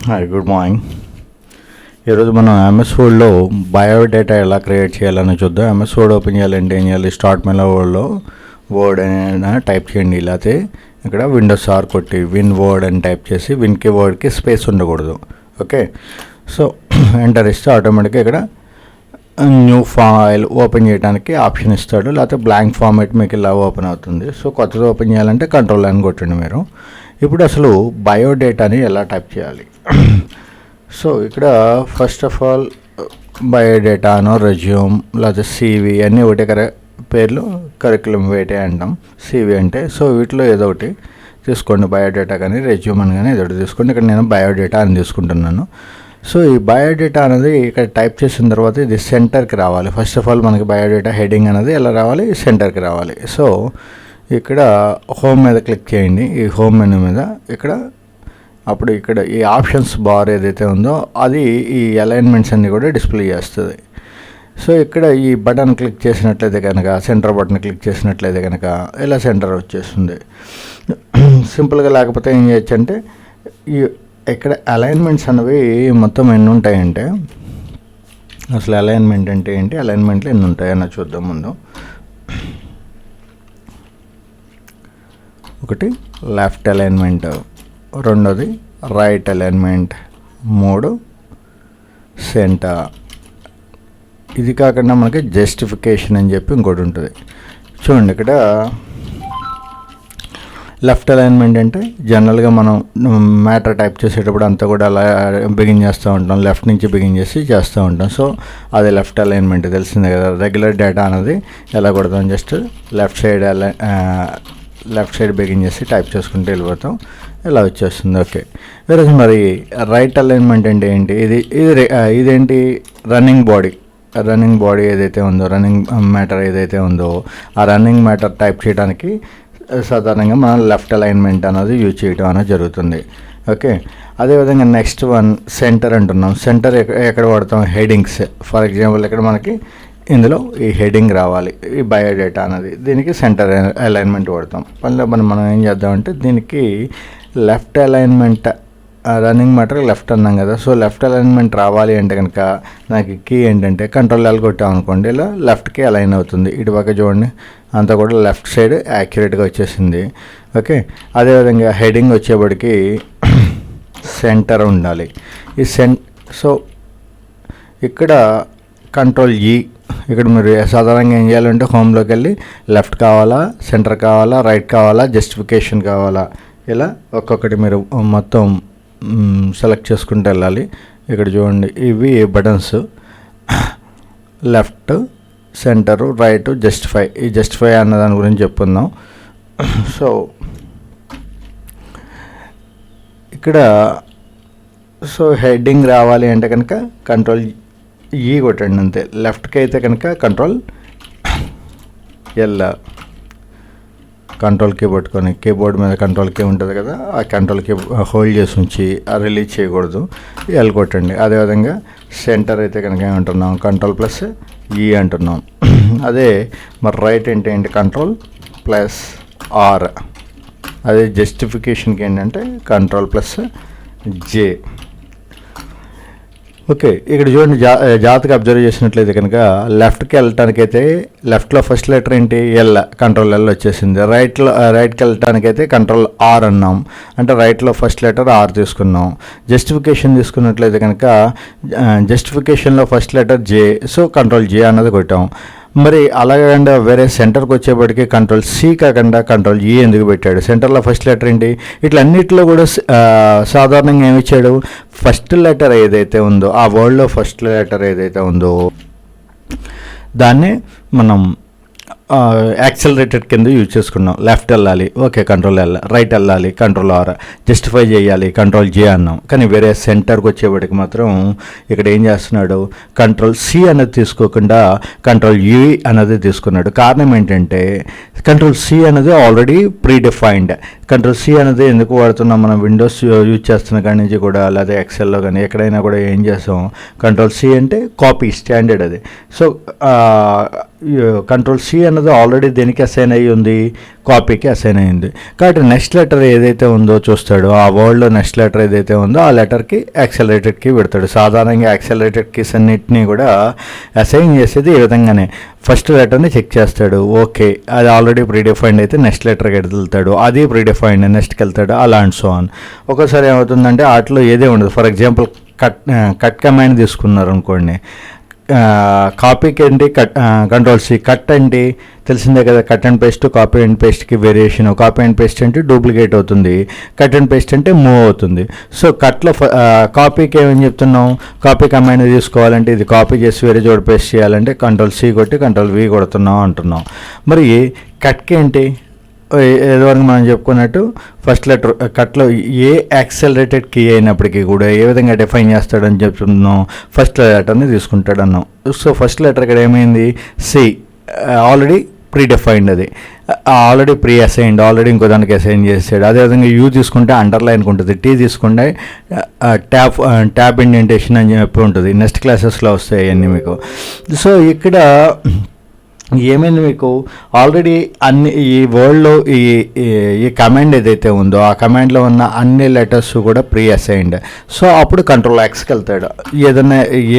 Hi, good morning. ఈరోజు మనం MS వర్డ్లో biodata ఎలా క్రియేట్ చేయాలని చూద్దాం. ఎంఎస్ వర్డ్ ఓపెన్ చేయాలంటే ఏం చేయాలి? స్టార్ట్ మెనూ వర్డ్లో వర్డ్ అని టైప్ చేయండి. లేకపోతే ఇక్కడ విండోస్ ఆర్ కొట్టి విన్ వర్డ్ అని టైప్ చేసి విన్కి వర్డ్కి స్పేస్ ఉండకూడదు. ఓకే, సో ఎంటర్ ఇస్తే ఆటోమేటిక్గా ఇక్కడ న్యూ ఫైల్ ఓపెన్ చేయడానికి ఆప్షన్ ఇస్తాడు. లేకపోతే బ్లాంక్ ఫార్మాట్ మీకు ఇలా ఓపెన్ అవుతుంది. సో కొత్తది ఓపెన్ చేయాలంటే కంట్రోల్ అని కొట్టండి మీరు. ఇప్పుడు అసలు బయోడేటాని ఎలా టైప్ చేయాలి? సో ఇక్కడ ఫస్ట్ ఆఫ్ ఆల్ బయోడేటానో రెజ్యూమ్ లేకపోతే సివి అన్నీ ఒకటే పేర్లు కరికులం వేటే అంటాం. సివి అంటే సో వీటిలో ఏదో ఒకటి తీసుకోండి. బయోడేటా కానీ రెజ్యూమ్ అని కానీ ఏదో ఒకటి తీసుకోండి. ఇక్కడ నేను బయోడేటా అని తీసుకుంటున్నాను. సో ఈ బయోడేటా అనేది ఇక్కడ టైప్ చేసిన తర్వాత ఇది సెంటర్కి రావాలి. ఫస్ట్ ఆఫ్ ఆల్ మనకి బయోడేటా హెడింగ్ అనేది ఎలా రావాలి? సెంటర్కి రావాలి. సో ఇక్కడ హోమ్ మీద క్లిక్ చేయండి. ఈ హోమ్ మెనూ మీద అప్పుడు ఇక్కడ ఈ ఆప్షన్స్ బార్ ఏదైతే ఉందో అది ఈ అలైన్మెంట్స్ అన్నీ కూడా డిస్ప్లే చేస్తుంది. సో ఇక్కడ ఈ బటన్ క్లిక్ చేసినట్లయితే కనుక, సెంటర్ బటన్ క్లిక్ చేసినట్లయితే కనుక ఇలా సెంటర్ వచ్చేస్తుంది. సింపుల్గా లేకపోతే ఏం చేయొచ్చు అంటే ఇక్కడ అలైన్మెంట్స్ అనేవి మొత్తం ఎన్ని ఉంటాయంటే, అసలు అలైన్మెంట్ అంటే ఏంటి, అలైన్మెంట్లు ఎన్ని ఉంటాయన్న చూద్దాం. ముందు ఒకటి లెఫ్ట్ అలైన్మెంట్, రెండోది రైట్ అలైన్మెంట్, మూడు సెంటర్. ఇది కాకుండా మనకి జస్టిఫికేషన్ అని చెప్పి ఇంకోటి ఉంటుంది. చూడండి, ఇక్కడ లెఫ్ట్ అలైన్మెంట్ అంటే జనరల్గా మనం మ్యాటర్ టైప్ చేసేటప్పుడు అంతా కూడా అలా బిగిన్ చేస్తూ ఉంటాం, లెఫ్ట్ నుంచి బిగిన్ చేస్తూ ఉంటాం. సో అది లెఫ్ట్ అలైన్మెంట్ తెలిసిందే కదా. రెగ్యులర్ డేటా అనేది ఎలా కొడతాం, జస్ట్ లెఫ్ట్ సైడ్ బిగిన్ చేసి టైప్ చేసుకుంటూ వెళ్ళిపోతాం, ఇలా వచ్చేస్తుంది. ఓకే, వేరే మరి రైట్ అలైన్మెంట్ అంటే ఏంటి? ఇదేంటి, రన్నింగ్ బాడీ ఏదైతే ఉందో, రన్నింగ్ మ్యాటర్ ఏదైతే ఉందో ఆ రన్నింగ్ మ్యాటర్ టైప్ చేయడానికి సాధారణంగా మనం లెఫ్ట్ అలైన్మెంట్ అనేది యూజ్ చేయడం అనేది జరుగుతుంది. ఓకే, అదేవిధంగా నెక్స్ట్ వన్ సెంటర్ అంటున్నాం. సెంటర్ ఎక్కడ వాడతాం? హెడింగ్స్. ఫర్ ఎగ్జాంపుల్ ఇక్కడ మనకి ఇందులో ఈ హెడింగ్ రావాలి, ఈ బయోడేటా అనేది, దీనికి సెంటర్ అలైన్మెంట్ వాడతాం. మళ్ళీ మనం ఏం చేద్దామంటే దీనికి left alignment, running matter left అన్నాం కదా. సో లెఫ్ట్ అలైన్మెంట్ రావాలి అంటే కనుక నాకు కీ ఏంటంటే కంట్రోల్ ఎల్ కొట్టాం అనుకోండి, ఇలా లెఫ్ట్కి అలైన్ అవుతుంది. ఇటుపక్క చూడండి అంతా కూడా లెఫ్ట్ సైడ్ యాక్యురేట్గా వచ్చేసింది. ఓకే, అదేవిధంగా హెడింగ్ వచ్చేప్పటికి సెంటర్ ఉండాలి. సో ఇక్కడ కంట్రోల్ ఈ, ఇక్కడ మీరు సాధారణంగా ఏం చేయాలంటే హోమ్లోకి వెళ్ళి లెఫ్ట్ కావాలా, సెంటర్ కావాలా, రైట్ కావాలా, జస్టిఫికేషన్ కావాలా, ఇలా ఒక్కొక్కటి మీరు మొత్తం సెలెక్ట్ చేసుకుంటూ వెళ్ళాలి. ఇక్కడ చూడండి ఇవి buttons, left, centre, right, justify. ఈ జస్టిఫై అన్న దాని గురించి చెప్పుకుందాం. సో ఇక్కడ హెడ్డింగ్ రావాలి అంటే కనుక కంట్రోల్ ఈ కొట్టండి అంతే. లెఫ్ట్కి అయితే కనుక కంట్రోల్ ఎల్, కంట్రోల్ కీ పట్టుకొని కీబోర్డ్ మీద కంట్రోల్ కీ ఉంటుంది కదా, ఆ కంట్రోల్ కీ హోల్డ్ చేసి ఉంచి రిలీజ్ చేయకూడదు, ఎల్ కొట్టండి. అదేవిధంగా సెంటర్ అయితే కనుక ఏమంటున్నాం, కంట్రోల్ ప్లస్ ఈ అంటున్నాం. అదే మరి రైట్ ఏంటి, కంట్రోల్ ప్లస్ ఆర్. అదే జస్టిఫికేషన్కి ఏంటంటే కంట్రోల్ ప్లస్ జే. ఓకే, ఇక్కడ చూడండి జాగ్రత్తగా అబ్జర్వ్ చేసినట్లయితే కనుక లెఫ్ట్కి వెళ్ళటానికైతే లెఫ్ట్లో ఫస్ట్ లెటర్ ఏంటి, ఎల్, కంట్రోల్ ఎల్ వచ్చేసింది. రైట్కి వెళ్ళటానికైతే కంట్రోల్ ఆర్ అన్నాం, అంటే రైట్లో ఫస్ట్ లెటర్ ఆర్ తీసుకున్నాం. జస్టిఫికేషన్ తీసుకున్నట్లయితే కనుక జస్టిఫికేషన్లో first letter J, so control J అన్నది కొట్టాం. మరి అలాగంటే వేరే సెంటర్కి వచ్చేప్పటికి కంట్రోల్ సి కాకుండా కంట్రోల్ ఈ ఎందుకు పెట్టాడు? సెంటర్లో ఫస్ట్ లెటర్ ఏంటి? ఇట్లా అన్నిటిలో కూడా సాధారణంగా ఏమి ఇచ్చాడు, ఫస్ట్ లెటర్ ఏదైతే ఉందో ఆ వర్డ్లో ఫస్ట్ లెటర్ ఏదైతే ఉందో దాన్ని మనం యాక్సలరేటెడ్ కింద యూజ్ చేసుకున్నాం. లెఫ్ట్ వెళ్ళాలి, ఓకే కంట్రోల్ ఎల్, రైట్ వెళ్ళాలి కంట్రోల్ ఆర్, జస్టిఫై చేయాలి కంట్రోల్ జే అన్నాం. కానీ వేరే సెంటర్కి వచ్చేవాడికి మాత్రం ఇక్కడ ఏం చేస్తున్నాడు, కంట్రోల్ సి అనేది తీసుకోకుండా కంట్రోల్ యూ అనేది తీసుకున్నాడు. కారణం ఏంటంటే కంట్రోల్ సి అనేది ఆల్రెడీ ప్రీడిఫైన్డ్. కంట్రోల్ సి అనేది ఎందుకు వాడుతున్నాం, మనం విండోస్ యూజ్ చేస్తున్న కాడి నుంచి కూడా, లేదా ఎక్సెల్లో కానీ ఎక్కడైనా కూడా ఏం చేస్తాం, కంట్రోల్ సి అంటే కాపీ, స్టాండర్డ్ అది. సో కంట్రోల్ సి అన్నది ఆల్రెడీ దేనికి అసైన్ అయ్యి ఉంది, కాపీకి అసైన్ అయ్యింది. కాబట్టి నెక్స్ట్ లెటర్ ఏదైతే ఉందో చూస్తాడు, ఆ వర్డ్లో నెక్స్ట్ లెటర్ ఏదైతే ఉందో ఆ లెటర్కి యాక్సెలరేటెడ్ కీ పెడతాడు. సాధారణంగా యాక్సెలరేటెడ్ కీస్ అన్నింటినీ కూడా అసైన్ చేసేది ఈ విధంగానే. ఫస్ట్ లెటర్ని చెక్ చేస్తాడు, ఓకే అది ఆల్రెడీ ప్రీడిఫైన్డ్ అయితే నెక్స్ట్ లెటర్కి వెళ్తాడు, అది ప్రీడిఫైన్డ్ నెక్స్ట్కి వెళ్తాడు, అలా అండ్ సో ఆన్. ఒకసారి ఏమవుతుందంటే వాటిలో ఏదే ఉండదు. ఫర్ ఎగ్జాంపుల్ కట్ కమాండ్ తీసుకున్నారు అనుకోండి, కాపీకి ఏంటి కంట్రోల్-C, కట్ అంటే తెలిసిందే కదా, cut and paste, copy and పేస్ట్కి వేరియేషన్. కాపీ అండ్ పేస్ట్ అంటే డూప్లికేట్ అవుతుంది, కట్ అండ్ పేస్ట్ అంటే మూవ్ అవుతుంది. సో కట్లో కాపీకి ఏమని చెప్తున్నాం, కాపీ కమాండ్ తీసుకోవాలంటే ఇది కాపీ చేసి వేరే చోట పేస్ట్ చేయాలంటే కంట్రోల్-C కొట్టి కంట్రోల్-V కొడుతున్నాం అంటున్నాం. మరి కట్కి ఏంటి, ఏదోవరకు మనం చెప్పుకున్నట్టు ఫస్ట్ లెటర్ కట్లో ఏ యాక్సెలరేటెడ్ కీ అయినప్పటికీ కూడా ఏ విధంగా డిఫైన్ చేస్తాడని చెప్తున్నాం, ఫస్ట్ లెటర్ని తీసుకుంటాడు అన్నాం. సో ఫస్ట్ లెటర్ ఇక్కడ ఏమైంది, C, ఆల్రెడీ ప్రీ డిఫైన్డ్, అది ఆల్రెడీ ప్రీ అసైన్డ్, ఆల్రెడీ ఇంకో దానికి అసైన్ చేసాడు. అదేవిధంగా U తీసుకుంటే అండర్లైన్కి ఉంటుంది, T తీసుకుంటే ట్యాప్ ఇండెంటేషన్ అని చెప్పి ఉంటుంది. నెక్స్ట్ క్లాసెస్లో వస్తాయి అన్నీ మీకు. సో ఇక్కడ ఏమైంది, మీకు ఆల్రెడీ అన్ని ఈ వర్డ్లో ఈ కమాండ్ ఏదైతే ఉందో ఆ కమాండ్లో ఉన్న అన్ని లెటర్స్ కూడా ప్రీ అసైన్డ్. సో అప్పుడు కంట్రోల్-Xకి వెళ్తాడు,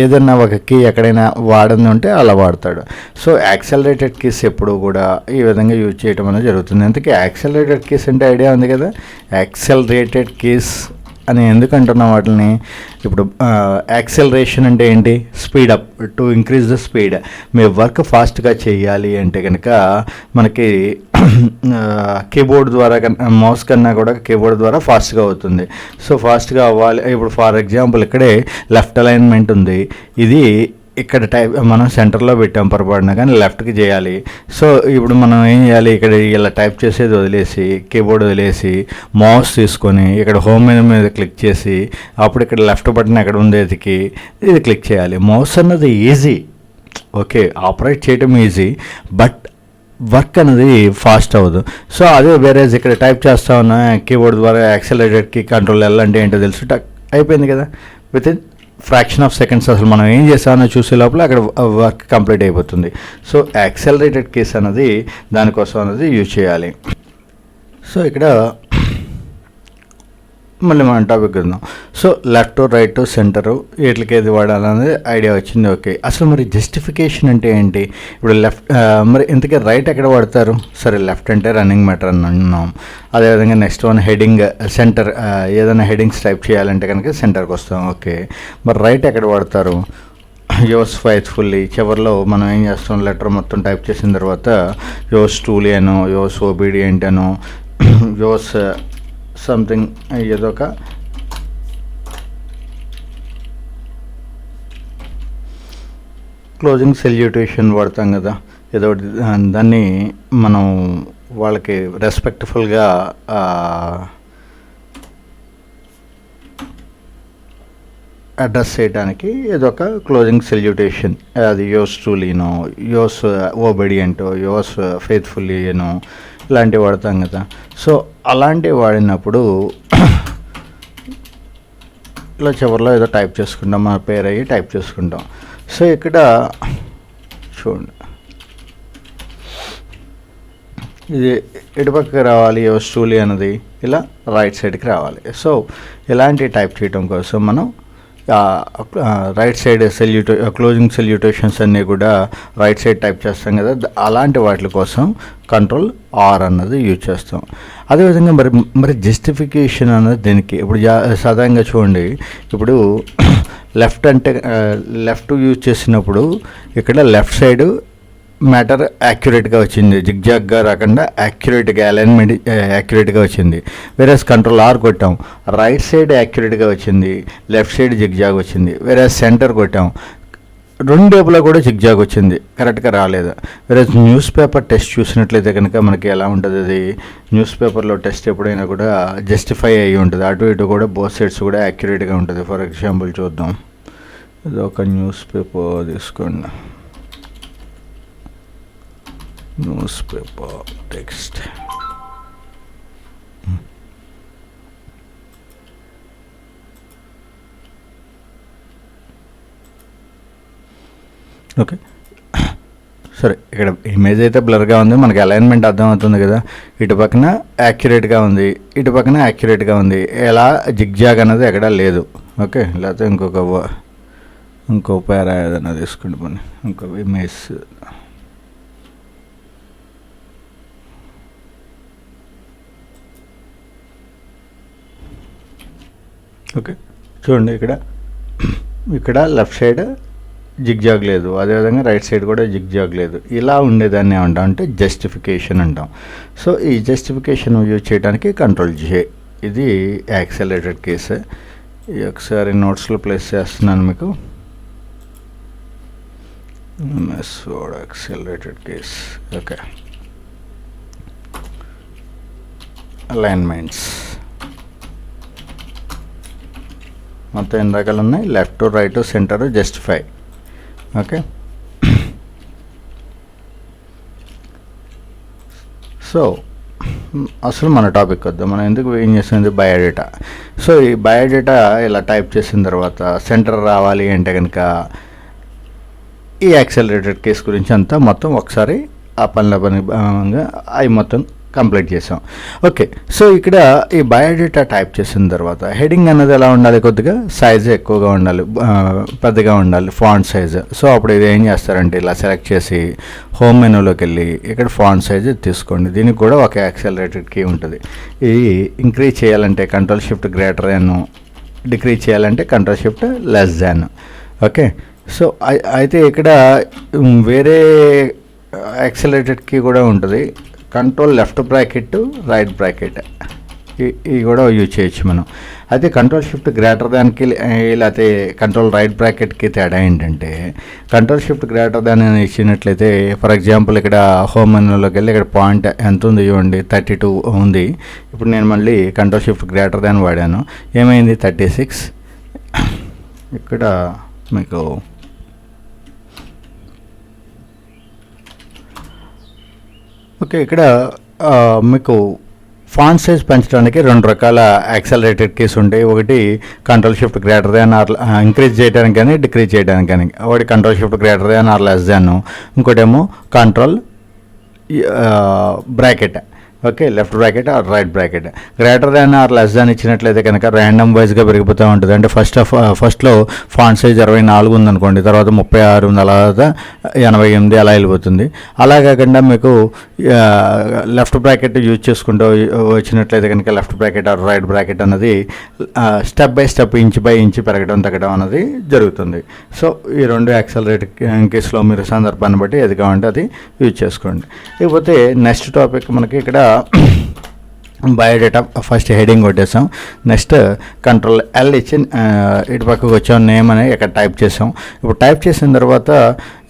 ఏదైనా ఒక కీ ఎక్కడైనా వాడని ఉంటే అలా వాడతాడు. సో యాక్సెలరేటెడ్ కీస్ ఎప్పుడు కూడా ఈ విధంగా యూజ్ చేయడం అనేది జరుగుతుంది. అందుకే యాక్సెలరేటెడ్ కీస్ అంటే ఐడియా ఉంది కదా, యాక్సెలరేటెడ్ కీస్ అని ఎందుకు అంటున్నాం వాటిని. ఇప్పుడు యాక్సెలరేషన్ అంటే ఏంటి, speed up, to increase the speed. మీ వర్క్ ఫాస్ట్గా చేయాలి అంటే కనుక మనకి కీబోర్డ్ ద్వారా మౌస్ కన్నా కూడా కీబోర్డ్ ద్వారా ఫాస్ట్గా అవుతుంది. సో ఫాస్ట్గా అవ్వాలి. ఇప్పుడు ఫర్ ఎగ్జాంపుల్ ఇక్కడే లెఫ్ట్ అలైన్మెంట్ ఉంది, ఇది ఇక్కడ మనం సెంటర్లో పెట్టాం పొరపాటున, కానీ లెఫ్ట్కి చేయాలి. సో ఇప్పుడు మనం ఏం చేయాలి, ఇక్కడ ఇలా టైప్ చేసేది వదిలేసి కీబోర్డ్ వదిలేసి మౌస్ తీసుకొని ఇక్కడ హోమ్ మీద క్లిక్ చేసి అప్పుడు ఇక్కడ లెఫ్ట్ బటన్ ఎక్కడ ఉంది ఎతికి ఇది క్లిక్ చేయాలి. మౌస్ అన్నది ఈజీ, ఓకే, ఆపరేట్ చేయటం ఈజీ, బట్ వర్క్ అనేది ఫాస్ట్ అవ్వదు. సో అదే వేరే ఇక్కడ టైప్ చేస్తా ఉన్నా కీబోర్డ్ ద్వారా యాక్సెలరేటెడ్కి కంట్రోల్-L అంటే ఏంటో తెలుసు, అయిపోయింది కదా, with in fraction of seconds అసలు మనం ఏం చేస్తామో చూసే లోపల అక్కడ వర్క్ కంప్లీట్ అయిపోతుంది. సో యాక్సెలరేటెడ్ కీస్ అనేది దానికోసం అనేది యూజ్ చేయాలి. సో ఇక్కడ మళ్ళీ మనం టాపిక్ ఉందాం. సో లెఫ్ట్, రైట్, సెంటరు వీటికి ఏది వాడాలనేది ఐడియా వచ్చింది, ఓకే. అసలు మరి జస్టిఫికేషన్ అంటే ఏంటి, ఇప్పుడు లెఫ్ట్ మరి ఇంతకీ రైట్ ఎక్కడ వాడతారు, సరే లెఫ్ట్ అంటే రన్నింగ్ మ్యాటర్ అని అన్నాం. అదేవిధంగా నెక్స్ట్ వన్ హెడింగ్, సెంటర్, ఏదైనా హెడింగ్స్ టైప్ చేయాలంటే కనుక సెంటర్కి వస్తాం, ఓకే. మరి రైట్ ఎక్కడ వాడతారు, యోస్ ఫైత్ఫుల్లీ. చివరిలో మనం ఏం చేస్తాం, లెటర్ మొత్తం టైప్ చేసిన తర్వాత యోస్ ట్రూలీ అనో, యోస్ ఒబీడియంట్ అనో, యోస్ సంథింగ్ ఏదో ఒక క్లోజింగ్ సెల్యూటేషన్ వాడతాం కదా, ఏదో దాన్ని మనం వాళ్ళకి రెస్పెక్ట్ఫుల్గా అడ్రస్ చేయడానికి ఏదో ఒక క్లోజింగ్ సెల్యూటేషన్, అది యోస్ ట్రూలీనో, యోస్ ఓబీడియంటో, యోస్ ఫెయిత్ఫుల్లీనో ఇలాంటివి వాడతాం కదా. సో అలాంటివి వాడినప్పుడు ఇలా చివరిలో ఏదో టైప్ చేసుకుంటాం, మన పేరు అయ్యి టైప్ చేసుకుంటాం. సో ఇక్కడ చూడండి, ఇది ఎటుపక్కకి రావాలి, యోస్ ట్రూలీ అన్నది ఇలా రైట్ సైడ్కి రావాలి. సో ఇలాంటి టైప్ చేయడం కోసం మనం రైట్ సైడ్ క్లోజింగ్ సెల్యూటేషన్స్ అన్నీ కూడా రైట్ సైడ్ టైప్ చేస్తాం కదా, అలాంటి వాటి కోసం కంట్రోల్-R అన్నది యూజ్ చేస్తాం. అదేవిధంగా మరి జస్టిఫికేషన్ అన్నది దీనికి ఇప్పుడు సాధారణంగా చూడండి, ఇప్పుడు లెఫ్ట్ అంటే లెఫ్ట్ యూజ్ చేసినప్పుడు ఇక్కడ లెఫ్ట్ సైడ్ మ్యాటర్ యాక్యురేట్గా వచ్చింది, జిగ్జాగ్గా రాకుండా యాక్యురేట్గా అలైన్మెంట్ యాక్యురేట్గా వచ్చింది. వేరే కంట్రోల్-R కొట్టాం, రైట్ సైడ్ యాక్యురేట్గా వచ్చింది, లెఫ్ట్ సైడ్ జిగ్జాగ్ వచ్చింది. వేరే సెంటర్ కొట్టాం, రెండు వైపులా కూడా జిగ్జాగ్ వచ్చింది, కరెక్ట్గా రాలేదు. వేరే న్యూస్ పేపర్ టెస్ట్ చూసినట్లయితే కనుక మనకి ఎలా ఉంటుంది, అది న్యూస్ పేపర్లో టెస్ట్ ఎప్పుడైనా కూడా జస్టిఫై అయ్యి ఉంటుంది, అటు ఇటు కూడా బోత్ సైడ్స్ కూడా యాక్యురేట్గా ఉంటుంది. ఫర్ ఎగ్జాంపుల్ చూద్దాం, ఇది ఒక న్యూస్ పేపర్ తీసుకోండి, న్యూస్ పేపర్ టెక్స్ట్, ఓకే. సరే, ఇక్కడ ఇమేజ్ అయితే బ్లర్గా ఉంది, మనకి అలైన్మెంట్ అర్థమవుతుంది కదా. ఇటు పక్కన యాక్యురేట్గా ఉంది, ఇటు పక్కన యాక్యురేట్గా ఉంది, ఎలా జిగ్జాగ్ అన్నది ఎక్కడా లేదు. ఓకే, లేకపోతే ఇంకో పేరా ఏదైనా తీసుకుంటే పోనీ, ఇంకో ఇమేజ్. ఓకే, చూడండి ఇక్కడ లెఫ్ట్ సైడ్ జిగ్జాగ్ లేదు, అదేవిధంగా రైట్ సైడ్ కూడా జిగ్జాగ్ లేదు. ఇలా ఉండేదాన్ని ఏమంటాం అంటే జస్టిఫికేషన్ అంటాం. సో ఈ జస్టిఫికేషన్ యూజ్ చేయడానికి కంట్రోల్ జే, ఇది యాక్సెలరేటెడ్ కేసు. ఒకసారి నోట్స్లో ప్లేస్ చేస్తున్నాను మీకు. యాక్సెలరేటెడ్ కేస్. ఓకే, అలైన్మెంట్స్ మొత్తం ఇందాకలు ఉన్నాయి, left right centre justify. Okay, so అసలు మన టాపిక్ వద్దాం. మనం ఎందుకు ఏం చేస్తుంది బయోడేటా. సో ఈ బయోడేటా ఇలా టైప్ చేసిన తర్వాత సెంటర్ రావాలి అంటే కనుక ఈ యాక్సెలరేటెడ్ కేస్ గురించి అంతా మొత్తం ఒకసారి ఆ పని అవి మొత్తం కంప్లీట్ చేసాం. ఓకే, సో ఇక్కడ ఈ బయోడేటా టైప్ చేసిన తర్వాత హెడింగ్ అన్నది ఎలా ఉండాలి, కొద్దిగా సైజ్ ఎక్కువగా ఉండాలి, పెద్దగా ఉండాలి, ఫాంట్ సైజ్. సో అప్పుడు ఇది ఏం చేస్తారంటే ఇలా సెలెక్ట్ చేసి హోమ్ మెనూలోకి వెళ్ళి ఇక్కడ ఫాంట్ సైజ్ తీసుకోండి. దీనికి కూడా ఒక యాక్సెలరేటెడ్ కీ ఉంటుంది. ఇది ఇంక్రీజ్ చేయాలంటే Ctrl+Shift, డిక్రీజ్ చేయాలంటే Ctrl+Shift. ఓకే, సో అయితే ఇక్కడ వేరే యాక్సెలరేటెడ్ కీ కూడా ఉంటుంది, Ctrl+Left రైట్ బ్రాకెట్. ఇవి కూడా యూజ్ చేయొచ్చు మనం. అయితే Ctrl+Shift కి లేకపోతే కంట్రోల్ రైట్ బ్రాకెట్కి తేడా ఏంటంటే Ctrl+Shift అని ఇచ్చినట్లయితే ఫర్ ఎగ్జాంపుల్ ఇక్కడ హోమ్ మెనూలోకి వెళ్ళి ఇక్కడ పాయింట్ ఎంత ఉంది చూడండి, 32 ఉంది. ఇప్పుడు నేను మళ్ళీ Ctrl+Shift వాడాను, ఏమైంది 36. ఇక్కడ మీకు ఓకే, ఇక్కడ మీకు ఫాంట్ సైజ్ పెంచడానికి రెండు రకాల యాక్సెలరేటెడ్ కీస్ ఉంటాయి. ఒకటి Ctrl+Shift ఇంక్రీజ్ చేయడానికి కానీ డిక్రీజ్ చేయడానికి కానీ, ఒకటి Ctrl+Shift ఇంకోటేమో control bracket. Okay, left bracket or right bracket. >= ఇచ్చినట్లయితే కనుక ర్యాండమ్ వైజ్గా పెరిగిపోతూ ఉంటుంది. అంటే ఫస్ట్లో ఫాంట్ సైజ్ 24 ఉందనుకోండి, తర్వాత 36 ఉంది, తర్వాత 88 అలా వెళ్ళిపోతుంది. అలా కాకుండా మీకు లెఫ్ట్ బ్రాకెట్ యూజ్ చేసుకుంటూ వచ్చినట్లయితే కనుక left bracket or right bracket అన్నది step by step, inch by inch పెరగడం తగ్గడం అన్నది జరుగుతుంది. సో ఈ రెండు యాక్సెలరేటెడ్ కేసులో మీరు సందర్భాన్ని బట్టి ఏది కావాలంటే అది యూజ్ చేసుకోండి. ఇకపోతే నెక్స్ట్ టాపిక్ మనకి ఇక్కడ బయోడేటా. ఫస్ట్ హెడింగ్ కొట్టేసాం, నెక్స్ట్ Ctrl+L ఇచ్చి ఇటు పక్కకు వచ్చాం, నేమ్ అని ఇక్కడ టైప్ చేసాం. ఇప్పుడు టైప్ చేసిన తర్వాత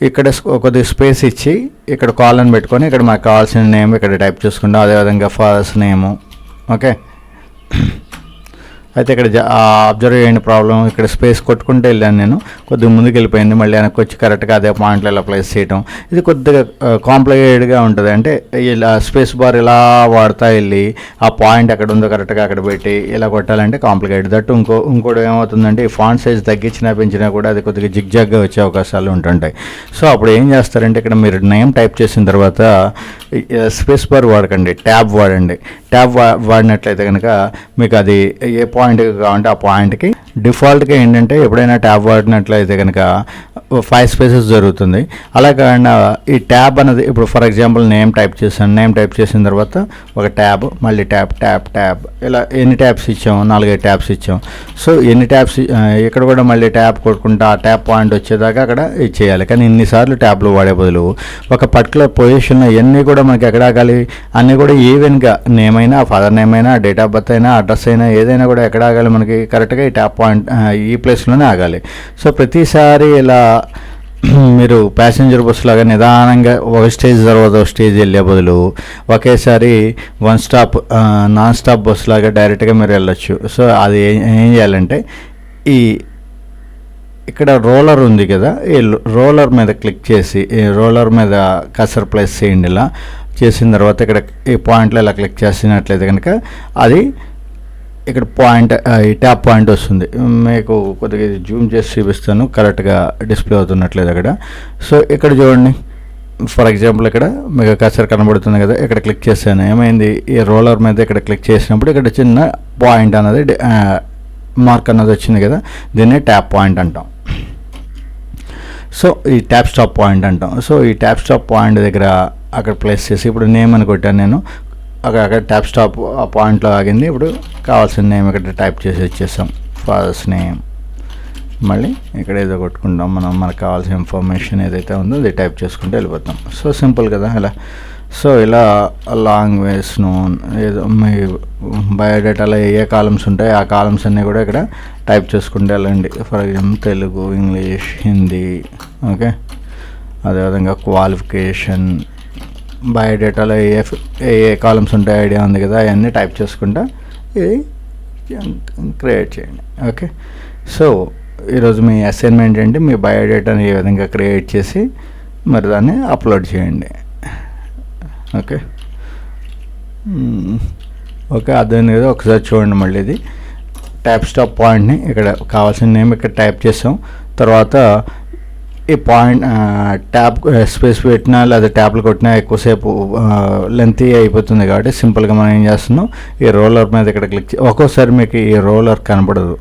ఇక్కడ కొద్దిగా స్పేస్ ఇచ్చి ఇక్కడ కాలన్ పెట్టుకొని ఇక్కడ మాకు కావాల్సిన నేమ్ ఇక్కడ టైప్ చేసుకుంటాం. అదేవిధంగా ఫస్ట్ నేము. ఓకే, అయితే ఇక్కడ అబ్జర్వ్ చేయండి ప్రాబ్లం. ఇక్కడ స్పేస్ కొట్టుకుంటే వెళ్ళాను నేను, కొద్దిగా ముందుకు వెళ్ళిపోయింది, మళ్ళీ వెనక్కి వచ్చి కరెక్ట్గా అదే పాయింట్లో ఇలా ప్లేస్ చేయడం. ఇది కొద్దిగా కాంప్లికేటెడ్గా ఉంటుంది. అంటే ఇలా స్పేస్ బార్ ఇలా వాడుతూ వెళ్ళి ఆ పాయింట్ ఎక్కడ ఉందో కరెక్ట్గా అక్కడ పెట్టి ఇలా కొట్టాలంటే కాంప్లికేటెడ్. దట్టు ఇంకోటి ఏమవుతుందంటే ఈ ఫాంట్ సైజ్ తగ్గించినా పెంచినా కూడా అది కొద్దిగా జిగ్జాగ్గా వచ్చే అవకాశాలు ఉంటుంటాయి. సో అప్పుడు ఏం చేస్తారంటే ఇక్కడ మీరు నేమ్ టైప్ చేసిన తర్వాత స్పేస్ బార్ వాడకండి, ట్యాబ్ వాడండి. ట్యాబ్ వాడినట్లయితే కనుక మీకు అది ఏ పాయింట్కి కావాలంటే ఆ పాయింట్కి డిఫాల్ట్గా ఏంటంటే ఎప్పుడైనా ట్యాబ్ వాడినట్లయితే కనుక 5 స్పేసెస్ జరుగుతుంది. అలా కాకుండా ఈ ట్యాబ్ అనేది ఇప్పుడు ఫర్ ఎగ్జాంపుల్ నేమ్ టైప్ చేశాను, నేమ్ టైప్ చేసిన తర్వాత ఒక ట్యాబ్, మళ్ళీ ట్యాబ్ ఇలా ఎన్ని ట్యాబ్స్ ఇచ్చాము, 4-5 ట్యాబ్స్ ఇచ్చాం. సో ఎన్ని ట్యాబ్స్ ఇక్కడ కూడా మళ్ళీ ట్యాబ్ కొట్టుకుంటా ఆ ట్యాబ్ పాయింట్ వచ్చేదాకా అక్కడ ఇచ్చేయాలి. కానీ ఇన్నిసార్లు ట్యాబ్లు వాడే బదులు ఒక పర్టికులర్ పొజిషన్లో ఇవన్నీ కూడా మనకి ఎక్కడ ఆగాలి, అన్నీ కూడా ఈవెన్గా నేమ్ అయినా, ఫాదర్ నేమ్ అయినా, డేట్ ఆఫ్ బర్త్ అయినా, అడ్రస్ అయినా ఏదైనా కూడా ఎక్కడ ఆగాలి మనకి కరెక్ట్గా ఈ ట్యాబ్ పాయింట్ ఈ ప్లేస్లోనే ఆగాలి. సో ప్రతిసారి ఇలా మీరు ప్యాసింజర్ బస్సు లాగా నిదానంగా ఒక స్టేజ్ తర్వాత ఒక స్టేజ్ వెళ్ళే బదులు ఒకేసారి నాన్ స్టాప్ బస్సు లాగా డైరెక్ట్గా మీరు వెళ్ళొచ్చు. సో అది ఏం చేయాలంటే ఈ ఇక్కడ రోలర్ ఉంది కదా, ఈ రోలర్ మీద క్లిక్ చేసి ఈ రోలర్ మీద కర్సర్ ప్లేస్ చేయండి. ఇలా చేసిన తర్వాత ఇక్కడ ఈ పాయింట్లో ఇలా క్లిక్ చేసినట్లయితే కనుక అది ఇక్కడ పాయింట్ ఈ ట్యాప్ పాయింట్ వస్తుంది. మీకు కొద్దిగా జూమ్ చేసి చూపిస్తాను, కరెక్ట్గా డిస్ప్లే అవుతున్నట్లేదు అక్కడ. సో ఇక్కడ చూడండి, ఫర్ ఎగ్జాంపుల్ ఇక్కడ మీకు కర్సర్ కనబడుతుంది కదా, ఇక్కడ క్లిక్ చేశాను. ఏమైంది, ఈ రోలర్ మీద ఇక్కడ క్లిక్ చేసినప్పుడు ఇక్కడ చిన్న పాయింట్ అన్నది మార్క్ అన్నది వచ్చింది కదా, దీన్నే ట్యాప్ పాయింట్ అంటాం. సో ఈ ట్యాప్ స్టాప్ పాయింట్ అంటాం. సో ఈ ట్యాప్ స్టాప్ పాయింట్ దగ్గర అక్కడ ప్లేస్ చేసి, ఇప్పుడు నేమ్ అని కొట్టాను నేను, అక్కడ ట్యాప్ స్టాప్ ఆ పాయింట్లో ఆగింది. ఇప్పుడు కావాల్సిన నేమ్ ఇక్కడ టైప్ చేసి వచ్చేసాం, ఫాదర్స్ నేమ్. మళ్ళీ ఇక్కడ ఏదో కొట్టుకుంటాం, మనకు కావాల్సిన ఇన్ఫర్మేషన్ ఏదైతే ఉందో అది టైప్ చేసుకుంటూ వెళ్ళిపోతాం. సో సింపుల్ కదా ఇలా. సో ఇలా లాంగ్వేజ్ నోన్ ఏదో మీ బయోడేటాలో ఏ కాలమ్స్ ఉంటాయి ఆ కాలమ్స్ అన్నీ కూడా ఇక్కడ టైప్ చేసుకుంటూ వెళ్ళండి. For example Telugu, English, Hindi, okay. అదేవిధంగా క్వాలిఫికేషన్, బయోడేటాలో ఏ కాలమ్స్ ఉంటాయి ఐడియా ఉంది కదా, అవన్నీ టైప్ చేసుకుంటా ఇది క్రియేట్ చేయండి. ఓకే. సో ఈరోజు మీ అసైన్మెంట్ ఏంటి, మీ బయోడేటాని ఏ విధంగా క్రియేట్ చేసి మరి దాన్ని అప్లోడ్ చేయండి. ఓకే ఓకే అర్థమైంది కదా. ఒకసారి చూడండి మళ్ళీ. ఇది ట్యాప్ స్టాప్ పాయింట్ని ఇక్కడ కావాల్సిన నేమ్ ఇక్కడ టైప్ చేసాం. తర్వాత ఈ పాయింట్ ట్యాప్ స్పేస్ పెట్టినా లేదా ట్యాప్లు కొట్టినా ఎక్కువసేపు లెంతీ అయిపోతుంది కాబట్టి సింపుల్గా మనం ఏం చేస్తున్నాం, ఈ రోలర్ మీద ఇక్కడ క్లిక్ ఒక్కోసారి మీకు ఈ రోలర్ కనపడదు.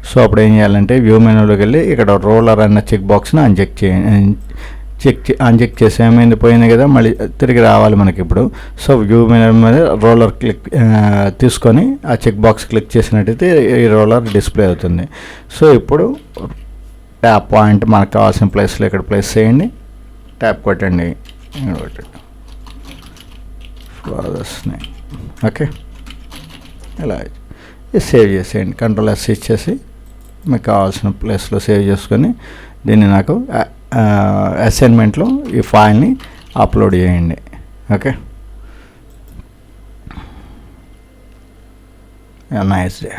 సో అప్పుడు ఏం చేయాలంటే వ్యూ మెనూలోకి వెళ్ళి ఇక్కడ రోలర్ అన్న చెక్ బాక్స్ని అన్చెక్ చేసి ఏమైంది, పోయింది కదా, మళ్ళీ తిరిగి రావాలి మనకి ఇప్పుడు. సో వ్యూ మెనూ మీద రోలర్ క్లిక్ తీసుకొని ఆ చెక్ బాక్స్ క్లిక్ చేసినట్టయితే ఈ రోలర్ డిస్ప్లే అవుతుంది. సో ఇప్పుడు ట్యాప్ పాయింట్ మనకు కావాల్సిన ప్లేస్లో ఇక్కడ ప్లేస్ చేయండి, ట్యాప్ కొట్టండి, ఫాదర్స్ నేమ్. ఓకే ఇలా సేవ్ చేసేయండి, కంట్రోల్-S ఇచ్చేసి మీకు కావాల్సిన ప్లేస్లో సేవ్ చేసుకొని దీన్ని నాకు అసైన్మెంట్లో ఈ ఫైల్ని అప్లోడ్ చేయండి. Okay, nice day.